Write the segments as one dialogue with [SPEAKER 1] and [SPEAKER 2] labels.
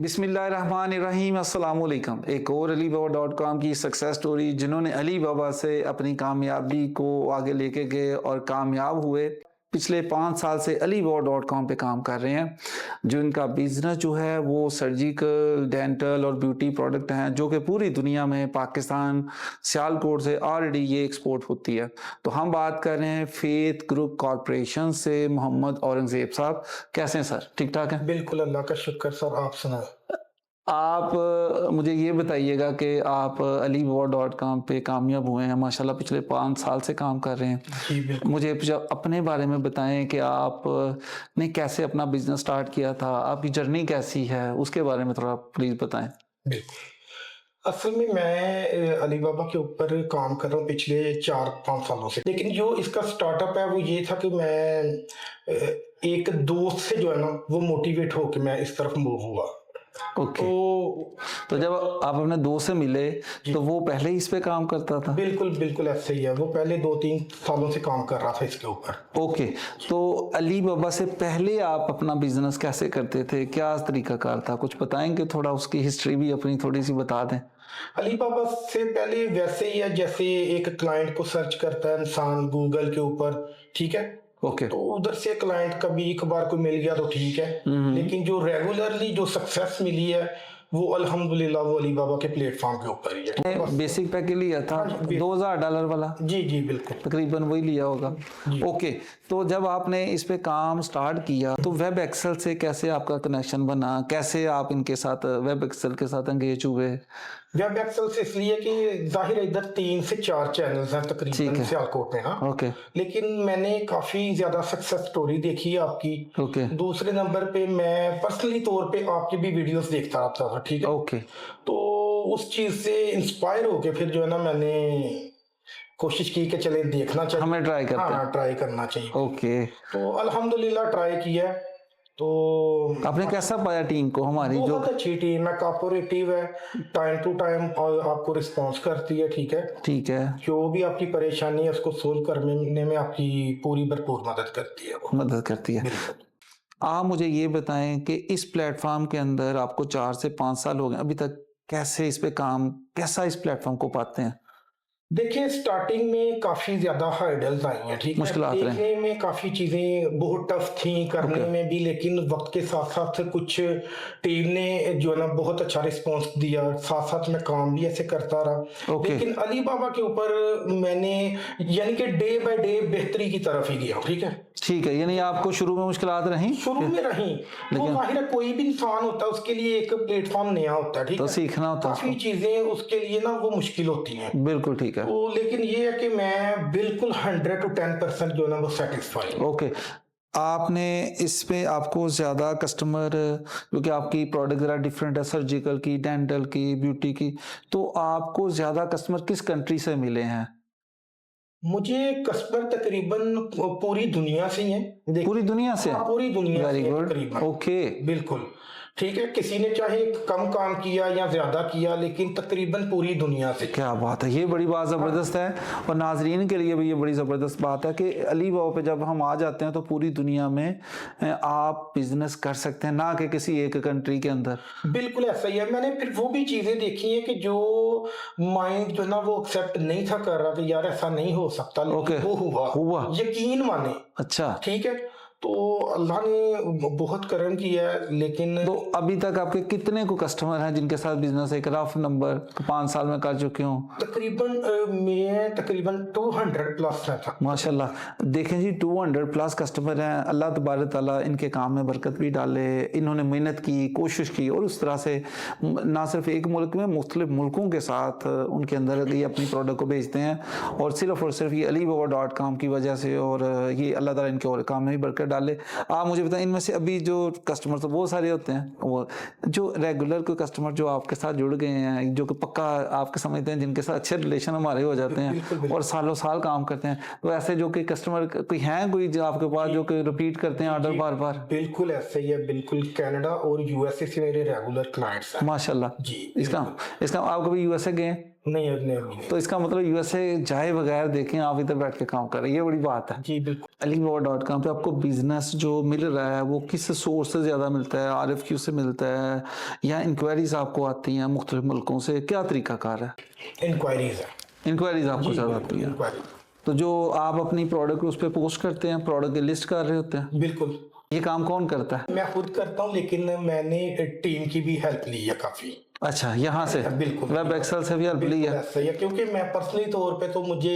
[SPEAKER 1] बिस्मिल्लाहिर्रहमानिर्रहीम अस्सलाम वालेकुम। एक और अलीबाबा.com की सक्सेस स्टोरी, जिन्होंने अली बाबा से अपनी कामयाबी को आगे लेके गए और कामयाब हुए। पिछले 5 साल से अलीबाबा.com पे काम कर रहे हैं। जो इनका बिजनेस जो है वो सर्जिकल, डेंटल और ब्यूटी प्रोडक्ट हैं, जो कि पूरी दुनिया में पाकिस्तान सियालकोट से ऑलरेडी ये एक्सपोर्ट होती है। तो हम बात कर रहे हैं फेथ ग्रुप कॉरपोरेशन से मोहम्मद औरंगजेब साहब। कैसे हैं सर? ठीक ठाक हैं?
[SPEAKER 2] बिल्कुल, अल्लाह का शुक्र सर। आप सुनाएं।
[SPEAKER 1] आप मुझे ये बताइएगा कि आप अलीबाबा.com पे कामयाब हुए हैं, माशाल्लाह पिछले 5 साल से काम कर रहे हैं।
[SPEAKER 2] जी बिल्कुल।
[SPEAKER 1] मुझे अपने बारे में बताएं कि आप ने कैसे अपना बिजनेस स्टार्ट किया था, आपकी जर्नी कैसी है, उसके बारे में थोड़ा प्लीज बताएं।
[SPEAKER 2] बिल्कुल, असल में मैं अली बाबा के ऊपर काम कर रहा हूँ पिछले 4-5 सालों से। लेकिन जो इसका स्टार्टअप है वो ये था कि मैं एक दोस्त से जो है ना वो मोटिवेट होकर मैं इस तरफ मूव हुआ।
[SPEAKER 1] ओके। तो जब आप अपने दोस्त से मिले तो वो पहले ही इस पे काम करता था?
[SPEAKER 2] बिल्कुल बिल्कुल ऐसा ही है। वो पहले 2-3 सालों से काम कर रहा था इसके ऊपर।
[SPEAKER 1] ओके। तो अली बाबा से पहले आप अपना बिजनेस कैसे करते थे, क्या तरीकाकार था, कुछ बताएंगे? थोड़ा उसकी हिस्ट्री भी अपनी थोड़ी सी बता दें।
[SPEAKER 2] अली बाबा से पहले वैसे ही है जैसे एक क्लाइंट को सर्च करता है इंसान गूगल के ऊपर, ठीक है।
[SPEAKER 1] ओके।
[SPEAKER 2] तो उधर से क्लाइंट कभी कभार को मिल गया तो ठीक है, लेकिन जो रेगुलरली जो सक्सेस मिली है वो अल्हम्दुलिल्लाह वो अली बाबा के प्लेटफॉर्म के ऊपर ही है।
[SPEAKER 1] बेसिक पैकेज लिया था $2000 वाला?
[SPEAKER 2] जी जी बिल्कुल,
[SPEAKER 1] तकरीबन वही लिया होगा। ओके। तो जब आपने इस पे काम स्टार्ट किया तो वेब एक्सेल से कैसे आपका कनेक्शन बना, कैसे आप इनके साथ वेब एक्सेल के साथ एंगेज हुए?
[SPEAKER 2] वेब एक्सेल से इसलिए कि जाहिर है इधर 3 से 4 चैनल्स हैं तकरीबन सियालकोट में। हाँ
[SPEAKER 1] ओके।
[SPEAKER 2] लेकिन मैंने काफी ज्यादा सक्सेस स्टोरी देखी है आपकी।
[SPEAKER 1] ओके।
[SPEAKER 2] दूसरे नंबर पे मैं पर्सनली तौर पे आपकी भी वीडियोस देखता रहता था, ठीक है।
[SPEAKER 1] ओके।
[SPEAKER 2] तो उस चीज से इंस्पायर होके फिर जो है ना मैंने कोशिश की कि चले देखना चाहिए,
[SPEAKER 1] हमें ट्राई करते हैं।
[SPEAKER 2] हाँ ट्राई करना चाहिए।
[SPEAKER 1] ओके।
[SPEAKER 2] तो अल्हम्दुलिल्लाह ट्राई किया। तो
[SPEAKER 1] आपने कैसा पाया टीम को हमारी? जो
[SPEAKER 2] बहुत अच्छी टीम है, कॉर्पोरेटिव है, टाइम टू टाइम और आपको रिस्पॉन्स करती है, ठीक है।
[SPEAKER 1] ठीक है।
[SPEAKER 2] जो भी आपकी परेशानी है उसको सोल्व करने में आपकी पूरी भरपूर मदद करती है, वो
[SPEAKER 1] मदद करती है। आप मुझे ये बताएं कि इस प्लेटफॉर्म के अंदर आपको 4 से 5 साल हो गए अभी तक, कैसे इस पे काम, कैसा इस प्लेटफॉर्म को पाते हैं?
[SPEAKER 2] देखिए स्टार्टिंग में काफी ज्यादा हर्डल्स आई हैं, ठीक है।
[SPEAKER 1] मुश्किलात रहे।
[SPEAKER 2] देखने में काफी चीजें बहुत टफ थी करने में भी, लेकिन वक्त के साथ साथ कुछ टीम ने जो है ना बहुत अच्छा रिस्पांस दिया, साथ साथ मैं काम भी ऐसे करता रहा। लेकिन अली बाबा के ऊपर मैंने यानी कि डे बाय डे बेहतरी की तरफ ही गया, ठीक है।
[SPEAKER 1] ठीक है, यानी आपको शुरू में मुश्किलात रही?
[SPEAKER 2] शुरू में रही, लेकिन जाहिर है कोई भी इंसान होता है उसके लिए एक प्लेटफॉर्म नया होता है, ठीक है।
[SPEAKER 1] तो सीखना होता है,
[SPEAKER 2] काफी चीजें उसके लिए ना वो मुश्किल होती हैं।
[SPEAKER 1] बिल्कुल ठीक है।
[SPEAKER 2] तो लेकिन ये है कि मैं बिल्कुल 100 to 10% जो है ना वो सेटिस्फाइड।
[SPEAKER 1] ओके। आपने इस पे आपको ज्यादा कस्टमर, क्योंकि आपकी प्रोडक्ट जरा डिफरेंट है, सर्जिकल की, डेंटल की, ब्यूटी की, तो आपको ज्यादा कस्टमर किस कंट्री से मिले हैं?
[SPEAKER 2] मुझे कस्टमर तकरीबन पूरी दुनिया से ही है।
[SPEAKER 1] पूरी दुनिया से?
[SPEAKER 2] हाँ, पूरी दुनिया से तकरीबन।
[SPEAKER 1] ओके।
[SPEAKER 2] बिल्कुल ठीक है, किसी ने चाहे कम काम किया या ज्यादा किया, लेकिन तकरीबन पूरी दुनिया से।
[SPEAKER 1] क्या बात है, ये बड़ी बात ज़बरदस्त है। और नाजरीन के लिए भी ये बड़ी ज़बरदस्त बात है कि अली बाबा पे जब हम आ जाते हैं तो पूरी दुनिया में आप बिजनेस कर सकते हैं, ना कि किसी एक कंट्री के अंदर।
[SPEAKER 2] बिल्कुल ऐसा ही है। मैंने फिर वो भी चीजें देखी हैं कि जो माइंड जो ना वो एक्सेप्ट नहीं था कर रहा कि यार ऐसा नहीं हो सकता, लेकिन वो हुआ, यकीन माने।
[SPEAKER 1] अच्छा,
[SPEAKER 2] ठीक है। तो अल्लाह ने बहुत करम किया है। लेकिन
[SPEAKER 1] तो अभी तक आपके कितने को कस्टमर हैं जिनके साथ बिजनेस, एक रफ नंबर 5 साल में कर चुके हूँ?
[SPEAKER 2] मैं तकरीबन 200 प्लस था।
[SPEAKER 1] माशाल्लाह। देखें जी, 200 प्लस कस्टमर हैं। अल्लाह तबारक ताला इनके काम में बरकत भी डाले। इन्होंने मेहनत की, कोशिश की, और उस तरह से ना सिर्फ एक मुल्क में, मुख्तलिफ मुल्कों के साथ उनके अंदर ये अपनी प्रोडक्ट को भेजते हैं। और सिर्फ ये अलीबाबा.com की वजह से, और ये अल्लाह ताला इनके और काम में भी बरकत डाले। आप मुझे बताएं, इनमें से अभी जो कस्टमर तो बहुत सारे होते हैं, वो जो रेगुलर कोई कस्टमर जो आपके साथ जुड़ गए हैं, जो कि पक्का आपके समझते हैं, जिनके साथ अच्छे रिलेशन हमारे हो जाते हैं और सालों साल काम करते हैं, तो ऐसे जो कि कस्टमर कोई हैं, कोई जो आपके पास जो कि रिपीट करते हैं ऑर्डर बार बार?
[SPEAKER 2] बिल्कुल ऐसे ही है। बिल्कुल कनाडा और यूएसए से मेरे रेगुलर क्लाइंट्स हैं।
[SPEAKER 1] माशाल्लाह जी। इसका आप कभी यूएसए गए?
[SPEAKER 2] नहीं।
[SPEAKER 1] तो इसका मतलब यूएसए जाए बगैर देखें आप इधर बैठ के काम कर रहे हैं, ये बड़ी बात है।
[SPEAKER 2] जी बिल्कुल।
[SPEAKER 1] Alibaba.com पे आपको बिजनेस जो मिल रहा है वो किस सोर्स से ज़्यादा मिलता है, आरएफक्यू से मिलता है या इंक्वायरीज आपको आती हैं मुख्तलिफ मुल्कों से, क्या तरीकाकार है?
[SPEAKER 2] इंक्वायरीज है
[SPEAKER 1] इंक्वायरीज आपको
[SPEAKER 2] जी,
[SPEAKER 1] ज़्यादा
[SPEAKER 2] बिल्कुल
[SPEAKER 1] आती है,
[SPEAKER 2] इंक्वायरी।
[SPEAKER 1] तो जो आप अपनी प्रोडक्ट उस पर पोस्ट करते हैं, प्रोडक्ट की लिस्ट कर रहे होते हैं,
[SPEAKER 2] बिल्कुल
[SPEAKER 1] ये काम कौन करता है?
[SPEAKER 2] मैं खुद करता हूँ, लेकिन मैंने टीम की भी हेल्प ली है काफी।
[SPEAKER 1] अच्छा, यहाँ से
[SPEAKER 2] बिल्कुल
[SPEAKER 1] वेब एक्सेल से भी हेल्प ली
[SPEAKER 2] बिल्कुल
[SPEAKER 1] है?
[SPEAKER 2] ऐसा ही है, क्योंकि मैं पर्सनली तौर पे तो मुझे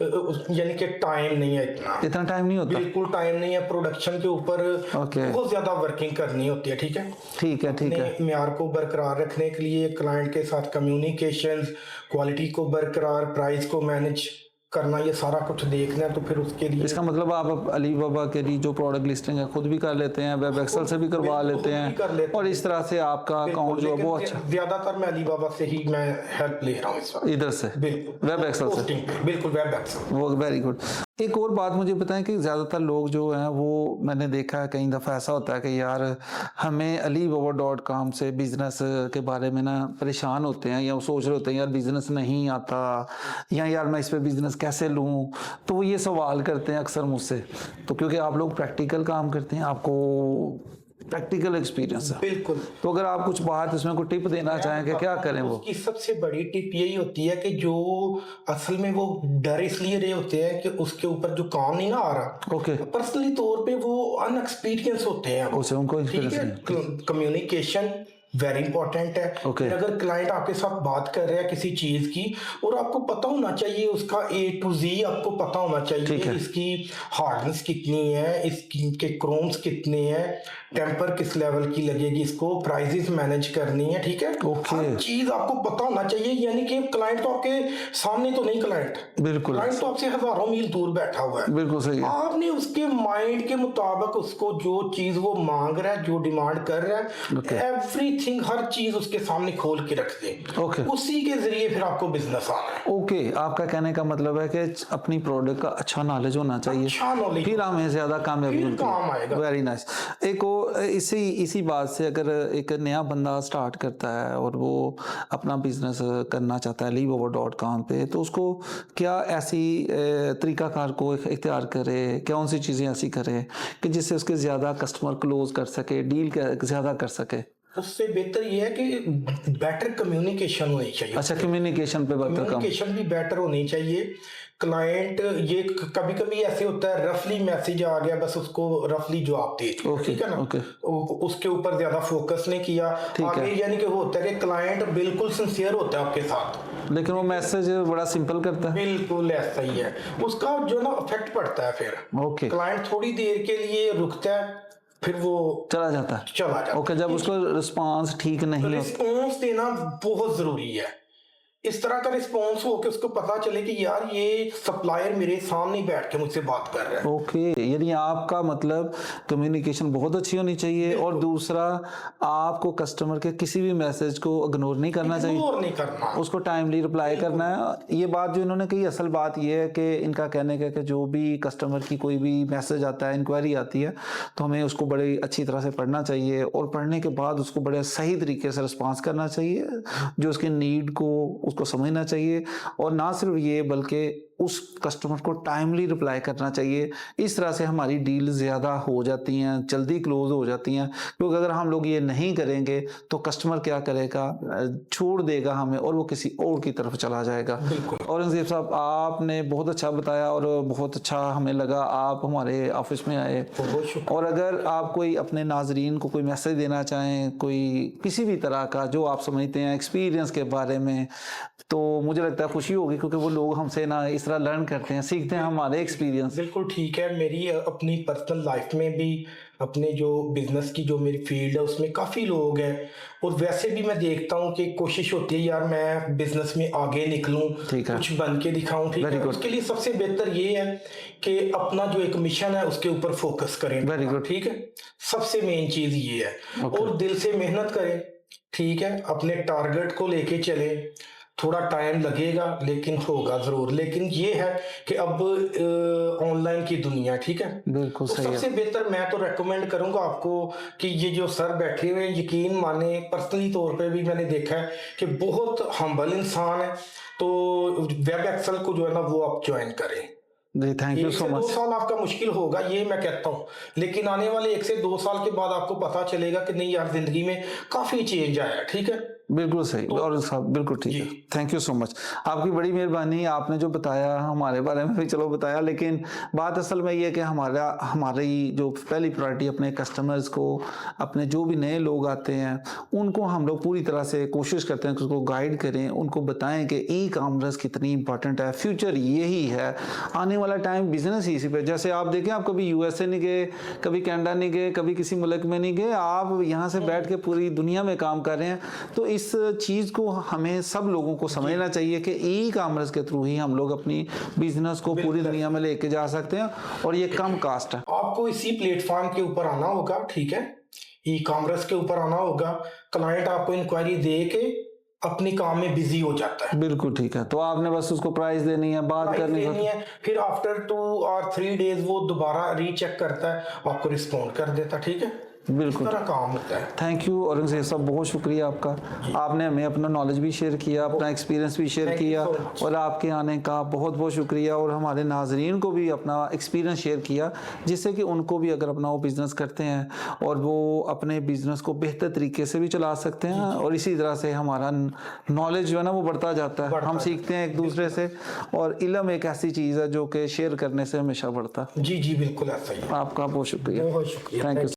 [SPEAKER 2] यानी कि टाइम नहीं है
[SPEAKER 1] इतना टाइम नहीं होता?
[SPEAKER 2] बिल्कुल टाइम नहीं है। प्रोडक्शन के ऊपर
[SPEAKER 1] ओके,
[SPEAKER 2] बहुत ज्यादा वर्किंग करनी होती है। ठीक है,
[SPEAKER 1] ठीक है, ठीक है।
[SPEAKER 2] अपने म्यार को बरकरार रखने के लिए क्लाइंट के साथ कम्युनिकेशन, क्वालिटी को बरकरार, प्राइस को मैनेज करना, ये सारा कुछ देखना है। तो फिर उसके लिए
[SPEAKER 1] इसका मतलब आप अलीबाबा के लिए जो प्रोडक्ट लिस्टिंग है खुद भी कर लेते हैं, वेब एक्सेल से भी करवा
[SPEAKER 2] बिल्कुल,
[SPEAKER 1] लेते
[SPEAKER 2] खुद भी कर
[SPEAKER 1] हैं,
[SPEAKER 2] लेते
[SPEAKER 1] और इस तरह से आपका अकाउंट जो है वो अच्छा
[SPEAKER 2] ज्यादातर मैं अलीबाबा से ही मैं हेल्प ले रहा हूँ इस वक्त।
[SPEAKER 1] इधर से
[SPEAKER 2] बिल्कुल
[SPEAKER 1] वेब एक्सेल से,
[SPEAKER 2] पोस्टिंग पे, बिल्कुल वेब एक्सेल।
[SPEAKER 1] वो वेरी गुड। एक और बात मुझे बताएं कि ज़्यादातर लोग जो हैं वो मैंने देखा है कई दफ़ा ऐसा होता है कि यार हमें Alibaba.com से बिज़नेस के बारे में ना परेशान होते हैं, या वो सोच रहे होते हैं यार बिज़नेस नहीं आता, या यार मैं इस पे बिज़नेस कैसे लूँ, तो वो ये सवाल करते हैं अक्सर मुझसे। तो क्योंकि आप लोग प्रैक्टिकल काम करते हैं, आपको प्रैक्टिकल एक्सपीरियंस है,
[SPEAKER 2] बिल्कुल।
[SPEAKER 1] तो अगर आप कुछ बाहर इसमें कोई टिप देना चाहें कि क्या करें वो?
[SPEAKER 2] उसकी सबसे बड़ी टिप यही होती है कि जो असल में वो डर इसलिए रहे होते हैं कि उसके ऊपर जो काम नहीं ना आ रहा,
[SPEAKER 1] ओके,
[SPEAKER 2] पर्सनली तौर पे वो अनएक्सपीरियंस होते हैं
[SPEAKER 1] उसे उनको
[SPEAKER 2] ठीक
[SPEAKER 1] एक्सपीरियंस
[SPEAKER 2] है। कम्युनिकेशन वेरी इंपॉर्टेंट है।
[SPEAKER 1] Okay.
[SPEAKER 2] फिर अगर क्लाइंट आपके साथ बात कर रहा है किसी चीज की, और आपको पता होना चाहिए उसका A to Z, आपको पता होना
[SPEAKER 1] ठीक
[SPEAKER 2] चाहिए
[SPEAKER 1] है।
[SPEAKER 2] इसकी हार्डनेस कितनी है, इसके क्रोम्स कितने हैं, टेम्पर किस लेवल की लगेगी, इसको प्राइसेस मैनेज करनी है। ठीक है,
[SPEAKER 1] Okay.
[SPEAKER 2] हर चीज आपको पता होना चाहिए। यानी कि क्लाइंट तो आपके सामने तो नहीं,
[SPEAKER 1] बिल्कुल
[SPEAKER 2] क्लाइंट तो आपसे हजारों मील दूर बैठा हुआ है।
[SPEAKER 1] बिल्कुल सही है।
[SPEAKER 2] आपने उसके माइंड के मुताबिक उसको जो चीज वो मांग रहा है, जो डिमांड कर रहा
[SPEAKER 1] Okay.
[SPEAKER 2] है, एवरीथिंग, हर चीज उसके सामने खोल के रख दे।
[SPEAKER 1] Okay.
[SPEAKER 2] उसी के जरिए फिर आपको बिजनेस आना है।
[SPEAKER 1] ओके, आपका कहने का मतलब है कि अपनी प्रोडक्ट का अच्छा नॉलेज होना चाहिए,
[SPEAKER 2] अच्छा नॉलेज,
[SPEAKER 1] फिर हमें ज्यादा कामयाबी
[SPEAKER 2] फिर
[SPEAKER 1] मिलती
[SPEAKER 2] काम आएगा।
[SPEAKER 1] है। Very nice. एक और इसी बात से अगर एक नया बंदा स्टार्ट करता है और वो अपना बिजनेस करना चाहता है Alibaba.com पे, तो उसको क्या ऐसी तरीकाकार को इख्तियार करे, कौन सी चीज़ें ऐसी करे कि जिससे उसके ज़्यादा कस्टमर क्लोज कर सके, डील ज़्यादा कर सके?
[SPEAKER 2] उससे बेहतर ये है कि बेटर कम्युनिकेशन होनी चाहिए।
[SPEAKER 1] अच्छा, कम्युनिकेशन पे बेहतर काम,
[SPEAKER 2] कम्युनिकेशन भी बेटर होनी चाहिए। क्लाइंट ये कभी कभी ऐसे होता है, रफली मैसेज आ गया, बस उसको रफली जवाब दे दिया,
[SPEAKER 1] ओके,
[SPEAKER 2] ठीक है ना,
[SPEAKER 1] ओके।
[SPEAKER 2] उसके ऊपर ज्यादा फोकस नहीं किया आगे। यानी कि होता है कि क्लाइंट बिल्कुल सिंसियर होता है आपके साथ,
[SPEAKER 1] लेकिन वो मैसेज बड़ा सिंपल करता है।
[SPEAKER 2] बिल्कुल ऐसा ही है, उसका जो ना इफेक्ट पड़ता है। फिर
[SPEAKER 1] ओके,
[SPEAKER 2] क्लाइंट थोड़ी देर के लिए रुकता है, फिर वो
[SPEAKER 1] चला जाता है।
[SPEAKER 2] चला जाता है।
[SPEAKER 1] ओके, जब उसको रिस्पांस ठीक नहीं होता,
[SPEAKER 2] रिस्पॉन्स देना बहुत जरूरी है। इस तरह का रिस्पॉन्स हो कि उसको पता चले कि यार ये सप्लायर मेरे सामने बैठ के मुझसे बात कर रहा है।
[SPEAKER 1] ओके, यानी आपका मतलब कम्युनिकेशन बहुत अच्छी होनी चाहिए, और दूसरा आपको कस्टमर के किसी भी मैसेज को इग्नोर नहीं करना चाहिए,
[SPEAKER 2] इग्नोर नहीं करना,
[SPEAKER 1] उसको टाइमली रिप्लाई करना है। ये बात जो इन्होंने कही, असल बात ये है कि इनका कहने का कि जो भी कस्टमर की कोई भी मैसेज आता है, इंक्वायरी आती है, तो हमें उसको बड़ी अच्छी तरह से पढ़ना चाहिए, और पढ़ने के बाद उसको बड़े सही तरीके से रिस्पॉन्स करना चाहिए, जो उसकी नीड को उसको समझना चाहिए, और ना सिर्फ ये बल्कि उस कस्टमर को टाइमली रिप्लाई करना चाहिए। इस तरह से हमारी डील ज़्यादा हो जाती हैं, जल्दी क्लोज हो जाती हैं, क्योंकि अगर हम लोग ये नहीं करेंगे तो कस्टमर क्या करेगा, छोड़ देगा हमें और वो किसी और की तरफ चला जाएगा। औरंगजेब साहब, आपने बहुत अच्छा बताया और बहुत अच्छा हमें लगा आप हमारे ऑफिस में आए, और अगर आप कोई अपने नाजरीन को कोई मैसेज देना चाहें, कोई किसी भी तरह का जो आप समझते हैं एक्सपीरियंस के बारे में, तो मुझे लगता है खुशी होगी, क्योंकि वो लोग हमसे ना इस तरह लर्न करते हैं, सीखते हैं हमारे एक्सपीरियंस।
[SPEAKER 2] बिल्कुल ठीक है। मेरी अपनी पर्सनल लाइफ में भी, अपने जो बिजनेस की जो मेरी फील्ड है उसमें काफ़ी लोग हैं, और वैसे भी मैं देखता हूँ कि कोशिश होती है यार मैं बिजनेस में आगे निकलूँ, कुछ बन के दिखाऊँ। ठीक है, उसके लिए सबसे बेहतर ये है कि अपना जो एक मिशन है उसके ऊपर फोकस करें।
[SPEAKER 1] वेरी गुड,
[SPEAKER 2] ठीक है, सबसे मेन चीज़ ये है, और दिल से मेहनत करें। ठीक है, अपने टारगेट को लेके चले, थोड़ा टाइम लगेगा लेकिन होगा जरूर। लेकिन ये है कि अब ऑनलाइन की दुनिया, ठीक है,
[SPEAKER 1] बिल्कुल
[SPEAKER 2] तो
[SPEAKER 1] सही है।
[SPEAKER 2] सबसे बेहतर मैं तो रेकमेंड करूंगा आपको कि ये जो सर बैठे हुए हैं, यकीन माने पर्सनली तौर पे भी मैंने देखा है कि बहुत हम्बल इंसान है, तो वेब एक्सेल को जो है ना वो आप ज्वाइन करें।
[SPEAKER 1] जी, थैंक यू
[SPEAKER 2] 1
[SPEAKER 1] सो
[SPEAKER 2] से 2
[SPEAKER 1] मच।
[SPEAKER 2] साल आपका मुश्किल होगा, ये मैं कहता हूँ, लेकिन आने वाले 1 से 2 साल के बाद आपको पता चलेगा कि नहीं यार, जिंदगी में काफी चेंज आया है। ठीक है,
[SPEAKER 1] बिल्कुल सही
[SPEAKER 2] तो
[SPEAKER 1] और साहब बिल्कुल ठीक
[SPEAKER 2] जी
[SPEAKER 1] है। Thank you so much. आपकी बड़ी मेहरबानी, आपने जो बताया हमारे बारे में भी चलो बताया, लेकिन बात असल में ये है कि हमारी जो पहली प्रायोरिटी अपने कस्टमर्स को, अपने जो भी नए लोग आते हैं उनको हम लोग पूरी तरह से कोशिश करते हैं कि उसको गाइड करें, उनको बताएं कि ई कॉमर्स कितनी इंपॉर्टेंट है, फ्यूचर यही है, आने वाला टाइम बिजनेस ही इसी पे। जैसे आप देखें, आप कभी यूएसए नहीं गए, कभी कनाडा नहीं गए, कभी किसी मुल्क में नहीं गए, आप यहाँ से बैठ के पूरी दुनिया में काम कर रहे हैं। तो इस चीज़ को हमें सब लोगों को समझना चाहिए कि ई कॉमर्स के थ्रू ही हम लोग अपनी बिजनेस को पूरी दुनिया में लेके जा सकते हैं और ये कम कास्ट है।
[SPEAKER 2] आपको इसी प्लेटफॉर्म के ऊपर आना होगा। ठीक है, ई कॉमर्स के ऊपर आना होगा। क्लाइंट आपको इंक्वायरी दे के अपने काम में बिजी हो जाता है।
[SPEAKER 1] बिल्कुल ठीक है, तो आपने बस उसको प्राइस देनी है, बात
[SPEAKER 2] प्राइस
[SPEAKER 1] करनी
[SPEAKER 2] देनी है, फिर आफ्टर 2 और 3 डेज वो दोबारा रीचेक करता है, आपको रिस्पॉन्ड कर देता। ठीक है,
[SPEAKER 1] बिल्कुल
[SPEAKER 2] इस तरह काम होता है।
[SPEAKER 1] थैंक यू औरंगजेब साहब, बहुत शुक्रिया आपका। आपने हमें अपना नॉलेज भी शेयर किया, अपना एक्सपीरियंस भी शेयर
[SPEAKER 2] Thank you
[SPEAKER 1] किया
[SPEAKER 2] so much.
[SPEAKER 1] और आपके आने का बहुत बहुत शुक्रिया। और हमारे नाजरीन को भी अपना एक्सपीरियंस शेयर किया, जिससे कि उनको भी अगर अपना वो बिज़नेस करते हैं और वो अपने बिज़नेस को बेहतर तरीके से भी चला सकते हैं और इसी तरह से हमारा नॉलेज जो है ना वो बढ़ता जाता है, हम सीखते हैं एक दूसरे से। और इल्म एक ऐसी चीज़ है जो कि शेयर करने से हमेशा बढ़ता है।
[SPEAKER 2] जी जी, बिल्कुल ऐसा ही है।
[SPEAKER 1] आपका बहुत शुक्रिया,
[SPEAKER 2] बहुत शुक्रिया।
[SPEAKER 1] Thank you.